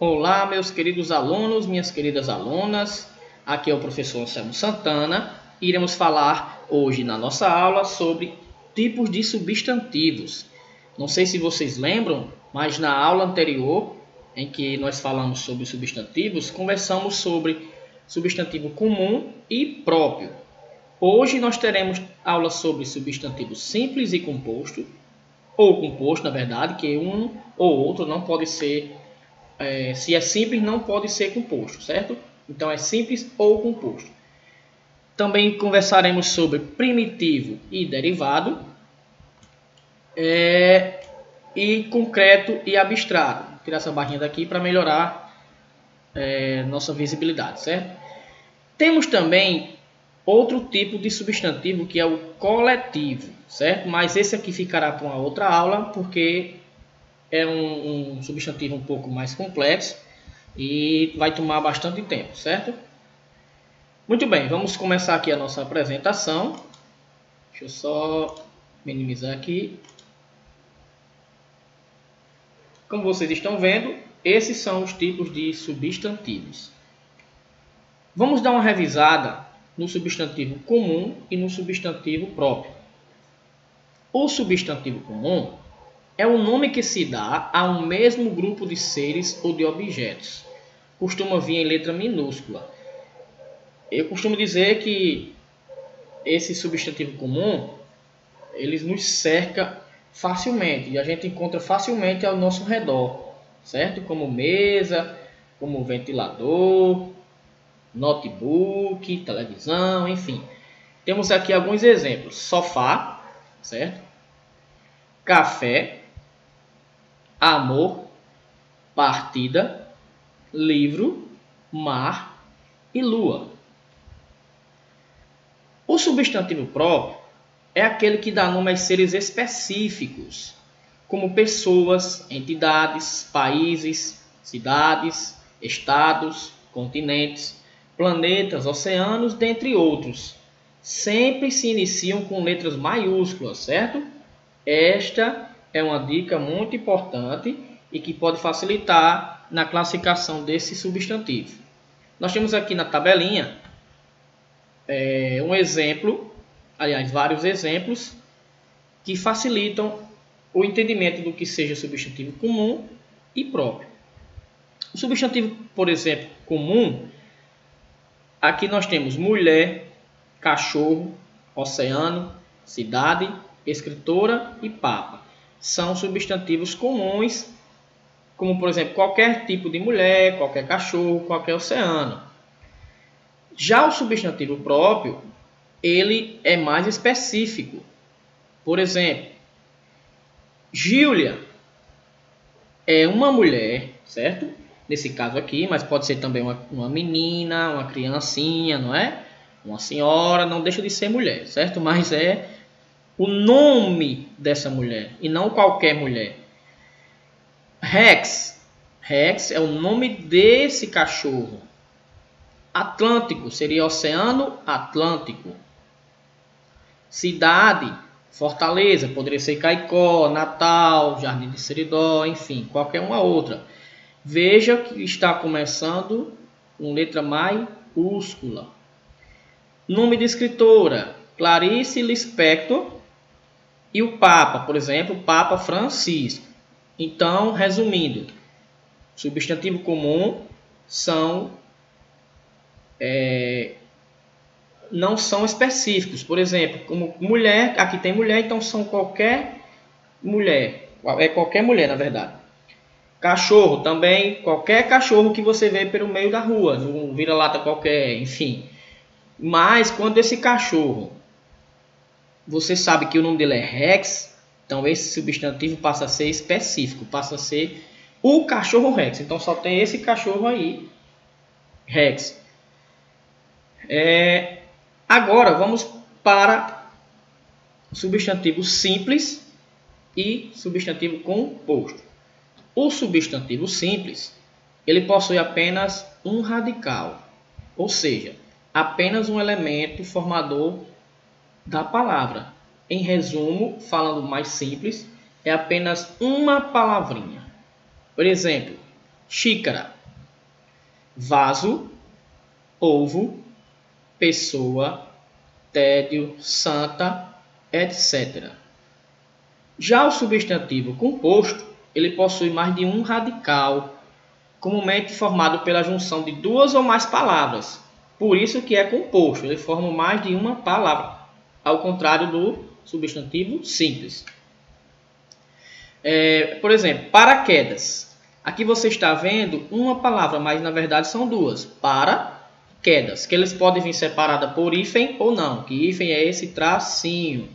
Olá, meus queridos alunos, minhas queridas alunas. Aqui é o professor Anselmo Santana. Iremos falar hoje na nossa aula sobre tipos de substantivos. Não sei se vocês lembram, mas na aula anterior, em que nós falamos sobre substantivos, conversamos sobre substantivo comum e próprio. Hoje nós teremos aula sobre substantivo simples e composto, ou composto, na verdade, que um ou outro não pode ser. Se é simples, não pode ser composto, certo? Então é simples ou composto. Também conversaremos sobre primitivo e derivado, e concreto e abstrato. Vou tirar essa barrinha daqui para melhorar nossa visibilidade, certo? Temos também outro tipo de substantivo que é o coletivo, certo? Mas esse aqui ficará para uma outra aula, porque é um substantivo um pouco mais complexo e vai tomar bastante tempo, certo? Muito bem, vamos começar aqui a nossa apresentação. Deixa eu só minimizar aqui. Como vocês estão vendo, esses são os tipos de substantivos. Vamos dar uma revisada no substantivo comum e no substantivo próprio. O substantivo comum é o nome que se dá a um mesmo grupo de seres ou de objetos. Costuma vir em letra minúscula. Eu costumo dizer que esse substantivo comum, ele nos cerca facilmente e a gente encontra facilmente ao nosso redor, certo? Como mesa, como ventilador, notebook, televisão, enfim. Temos aqui alguns exemplos: sofá, certo? Café, amor, partida, livro, mar e lua. O substantivo próprio é aquele que dá nome a seres específicos, como pessoas, entidades, países, cidades, estados, continentes, planetas, oceanos, dentre outros. Sempre se iniciam com letras maiúsculas, certo? Esta é uma dica muito importante e que pode facilitar na classificação desse substantivo. Nós temos aqui na tabelinha um exemplo, aliás, vários exemplos que facilitam o entendimento do que seja substantivo comum e próprio. O substantivo, por exemplo, comum, aqui nós temos mulher, cachorro, oceano, cidade, escritora e papa. São substantivos comuns, como por exemplo qualquer tipo de mulher, qualquer cachorro, qualquer oceano. Já o substantivo próprio, ele é mais específico. Por exemplo, Júlia é uma mulher, certo? Nesse caso aqui, mas pode ser também uma menina, uma criancinha, não é? Uma senhora, não deixa de ser mulher, certo? Mas é o nome dessa mulher e não qualquer mulher. Rex é o nome desse cachorro. Atlântico seria Oceano Atlântico. Cidade, Fortaleza, poderia ser Caicó, Natal, Jardim de Seridó, enfim, qualquer uma outra. Veja que está começando com letra maiúscula. Nome de escritora, Clarice Lispector. E o Papa, por exemplo, Papa Francisco. Então, resumindo, substantivo comum não são específicos. Por exemplo, como mulher, aqui tem mulher, então são qualquer mulher. É qualquer mulher, na verdade. Cachorro também, qualquer cachorro que você vê pelo meio da rua, um vira-lata qualquer, enfim. Mas quando esse cachorro, você sabe que o nome dele é Rex, então esse substantivo passa a ser específico, passa a ser o cachorro Rex. Então só tem esse cachorro aí, Rex. Agora vamos para substantivo simples e substantivo composto. O substantivo simples, ele possui apenas um radical, ou seja, apenas um elemento formador da palavra. Em resumo, falando mais simples, é apenas uma palavrinha. Por exemplo, xícara. Vaso, ovo, pessoa, tédio, santa, etc. Já o substantivo composto, ele possui mais de um radical, comumente formado pela junção de duas ou mais palavras. Por isso que é composto, ele forma mais de uma palavra, ao contrário do substantivo simples. Por exemplo, paraquedas. Aqui você está vendo uma palavra, mas na verdade são duas. Paraquedas, que eles podem vir separadas por hífen ou não, que hífen é esse tracinho.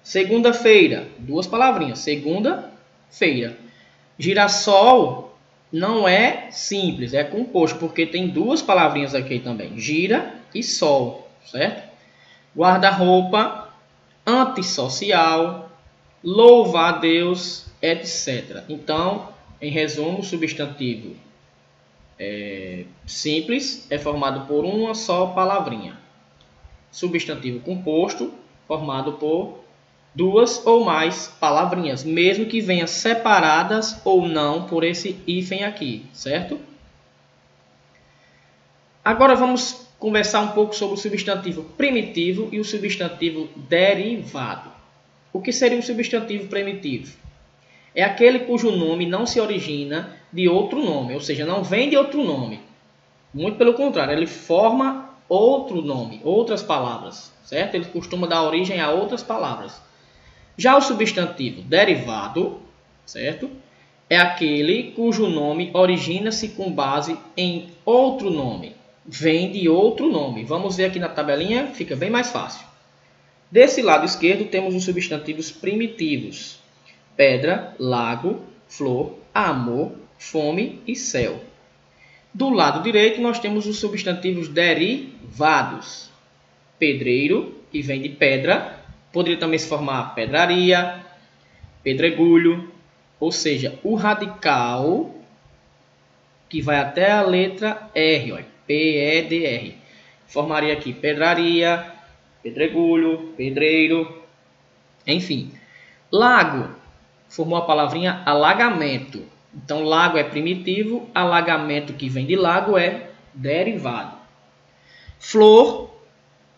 Segunda-feira, duas palavrinhas, segunda-feira. Girassol não é simples, é composto, porque tem duas palavrinhas aqui também, gira e sol, certo? Guarda-roupa, antissocial, louvar a Deus, etc. Então, em resumo, o substantivo simples é formado por uma só palavrinha. Substantivo composto, formado por duas ou mais palavrinhas, mesmo que venham separadas ou não por esse hífen aqui, certo? Agora vamos conversar um pouco sobre o substantivo primitivo e o substantivo derivado. O que seria um substantivo primitivo? É aquele cujo nome não se origina de outro nome, ou seja, não vem de outro nome. Muito pelo contrário, ele forma outro nome, outras palavras, certo? Ele costuma dar origem a outras palavras. Já o substantivo derivado, certo? É aquele cujo nome origina-se com base em outro nome. Vem de outro nome. Vamos ver aqui na tabelinha, fica bem mais fácil. Desse lado esquerdo temos os substantivos primitivos. Pedra, lago, flor, amor, fome e céu. Do lado direito nós temos os substantivos derivados. Pedreiro, que vem de pedra. Poderia também se formar pedraria, pedregulho, ou seja, o radical que vai até a letra R, ó, P-E-D-R. Formaria aqui pedraria, pedregulho, pedreiro, enfim. Lago, formou a palavrinha alagamento. Então, lago é primitivo, alagamento que vem de lago é derivado. Flor,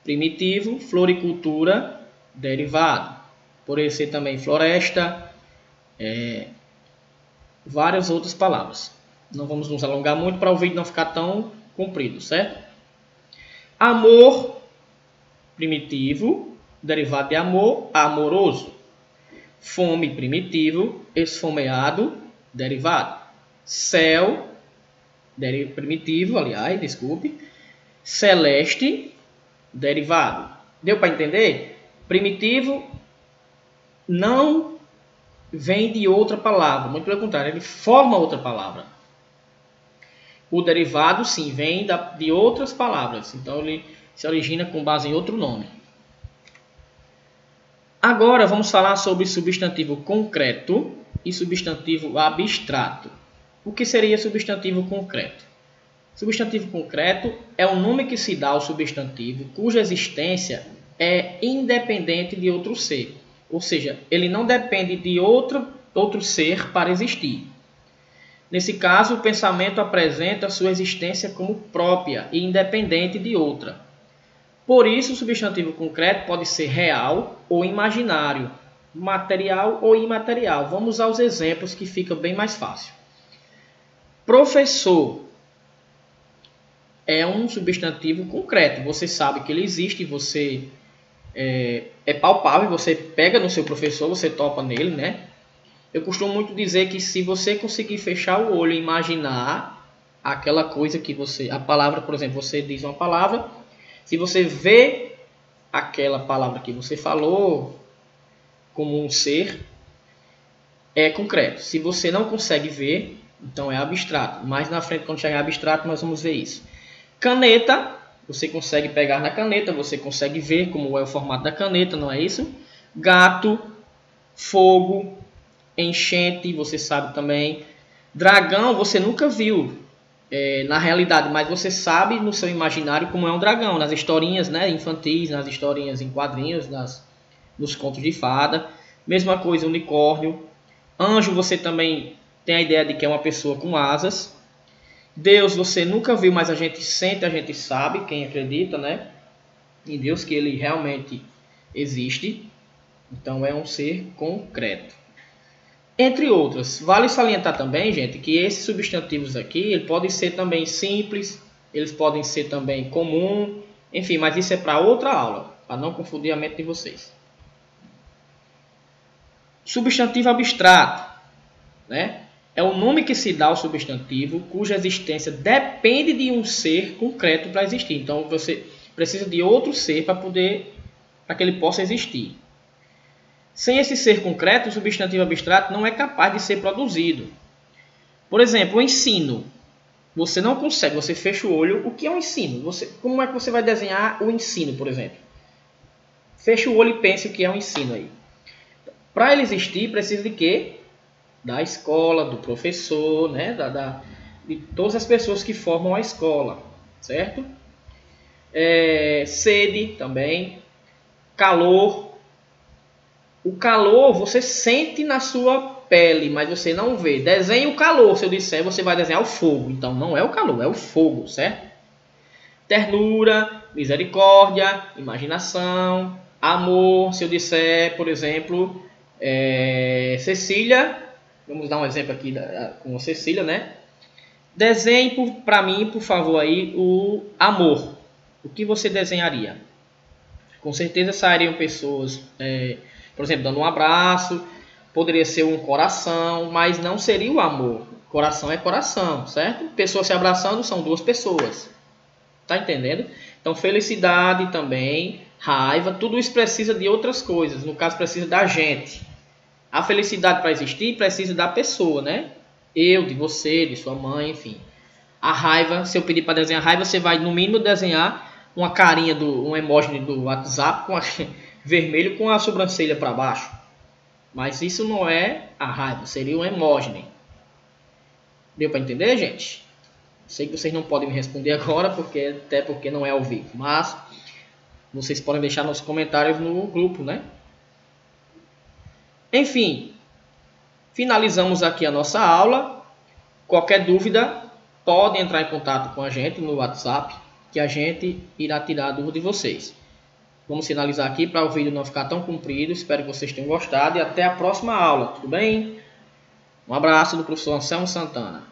primitivo, floricultura, derivado. Poderia ser também floresta, várias outras palavras. Não vamos nos alongar muito para o vídeo não ficar tão comprido, certo? Amor, primitivo, derivado de amor, amoroso. Fome, primitivo, esfomeado, derivado. Céu, primitivo, aliás, desculpe. Celeste, derivado. Deu para entender? Primitivo não vem de outra palavra, muito pelo contrário, ele forma outra palavra. O derivado, sim, vem de outras palavras, então ele se origina com base em outro nome. Agora vamos falar sobre substantivo concreto e substantivo abstrato. O que seria substantivo concreto? Substantivo concreto é o nome que se dá ao substantivo cuja existência é independente de outro ser. Ou seja, ele não depende de outro ser para existir. Nesse caso, o pensamento apresenta sua existência como própria e independente de outra. Por isso, o substantivo concreto pode ser real ou imaginário, material ou imaterial. Vamos aos exemplos que fica bem mais fácil. Professor é um substantivo concreto. Você sabe que ele existe, você é palpável, você pega no seu professor, você topa nele, né? Eu costumo muito dizer que se você conseguir fechar o olho e imaginar aquela coisa que você... A palavra, por exemplo, você diz uma palavra, se você vê aquela palavra que você falou como um ser, é concreto. Se você não consegue ver, então é abstrato. Mais na frente, quando chegar em abstrato, nós vamos ver isso. Caneta, você consegue pegar na caneta, você consegue ver como é o formato da caneta, não é isso? Gato, fogo, enchente, você sabe também. Dragão, você nunca viu na realidade, mas você sabe no seu imaginário como é um dragão. Nas historinhas, né, infantis, nas historinhas em quadrinhos, nos contos de fada. Mesma coisa, unicórnio. Anjo, você também tem a ideia de que é uma pessoa com asas. Deus você nunca viu, mas a gente sente, a gente sabe, quem acredita, né? Em Deus, que ele realmente existe. Então é um ser concreto. Entre outras, vale salientar também, gente, que esses substantivos aqui, eles podem ser também simples, eles podem ser também comum, enfim, mas isso é para outra aula, para não confundir a mente de vocês. Substantivo abstrato, né? É o nome que se dá ao substantivo cuja existência depende de um ser concreto para existir. Então você precisa de outro ser para que ele possa existir. Sem esse ser concreto, o substantivo abstrato não é capaz de ser produzido. Por exemplo, o ensino. Você não consegue, você fecha o olho. O que é um ensino? Como é que você vai desenhar o ensino, por exemplo? Fecha o olho e pense o que é um ensino aí. Para ele existir, precisa de quê? Da escola, do professor, né? De todas as pessoas que formam a escola, certo? Sede também, calor. O calor você sente na sua pele, mas você não vê. Desenhe o calor, se eu disser, você vai desenhar o fogo. Então não é o calor, é o fogo, certo? Ternura, misericórdia, imaginação, amor. Se eu disser, por exemplo, Cecília, vamos dar um exemplo aqui com a Cecília, né? Desenhe para mim, por favor, aí o amor. O que você desenharia? Com certeza sairiam pessoas, por exemplo, dando um abraço. Poderia ser um coração, mas não seria o amor. Coração é coração, certo? Pessoas se abraçando são duas pessoas. Tá entendendo? Então, felicidade também, raiva, tudo isso precisa de outras coisas. No caso, precisa da gente. A felicidade para existir precisa da pessoa, né? Eu, de você, de sua mãe, enfim. A raiva, se eu pedir para desenhar raiva, você vai no mínimo desenhar uma carinha, um emoji do WhatsApp vermelho com a sobrancelha para baixo. Mas isso não é a raiva, seria um emoji. Deu para entender, gente? Sei que vocês não podem me responder agora, até porque não é ao vivo. Mas vocês podem deixar nos comentários no grupo, né? Enfim, finalizamos aqui a nossa aula. Qualquer dúvida, pode entrar em contato com a gente no WhatsApp, que a gente irá tirar a dúvida de vocês. Vamos finalizar aqui para o vídeo não ficar tão comprido. Espero que vocês tenham gostado e até a próxima aula, tudo bem? Um abraço do professor Anselmo Santana.